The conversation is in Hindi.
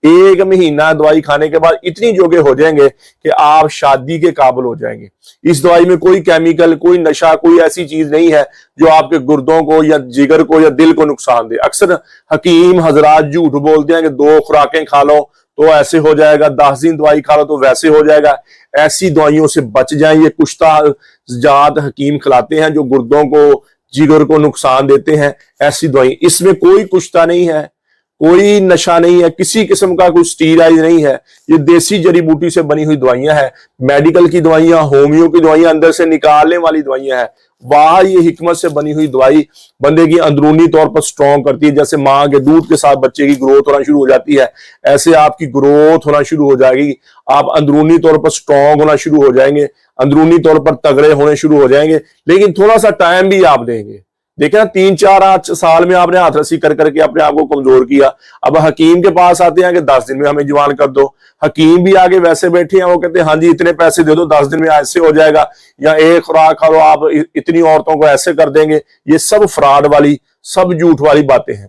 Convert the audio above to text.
1 महीना दवाई खाने के बाद इतनी जोगे हो जाएंगे कि आप शादी के काबिल हो जाएंगे। इस दवाई में कोई केमिकल, कोई नशा, कोई ऐसी चीज नहीं है जो आपके गुर्दों को या जिगर को या दिल को नुकसान दे। अक्सर हकीम हजरात झूठ बोलते हैं कि 2 खुराकें खा लो तो ऐसे हो जाएगा, 10 दिन दवाई खा लो तो वैसे हो जाएगा। ऐसी दवाइयों से बच जाएं। ये कुश्ता जात हकीम खिलाते हैं जो गुर्दों को, जिगर को नुकसान देते हैं। ऐसी दवाई, इसमें कोई कुश्ता नहीं है, कोई नशा नहीं है, किसी किस्म का कोई स्टीराइड नहीं है। ये देसी जड़ी बूटी से बनी हुई दवाइयां हैं। मेडिकल की दवाइयां, होम्यो की दवाइयां, अंदर से निकालने वाली दवाइयां हैं। वहां ये हिकमत से बनी हुई दवाई बंदे की अंदरूनी तौर पर स्ट्रॉन्ग करती है। जैसे माँ के दूध के साथ बच्चे की ग्रोथ होना शुरू हो जाती है, ऐसे आपकी ग्रोथ होना शुरू हो जाएगी। आप अंदरूनी तौर पर स्ट्रॉन्ग होना शुरू हो जाएंगे, अंदरूनी तौर पर तगड़े होने शुरू हो जाएंगे। लेकिन थोड़ा सा टाइम भी आप देंगे। देखिए ना, 3-4 साल में आपने हाथ रस्सी कर करके अपने आप को कमजोर किया। अब हकीम के पास आते हैं कि 10 दिन में हमें जवान कर दो। हकीम भी आगे वैसे बैठे हैं, वो कहते हैं हाँ जी इतने पैसे दे दो, 10 दिन में ऐसे हो जाएगा, या 1 खुराक खा लो आप इतनी औरतों को ऐसे कर देंगे। ये सब फ्रॉड वाली, सब झूठ वाली बातें हैं।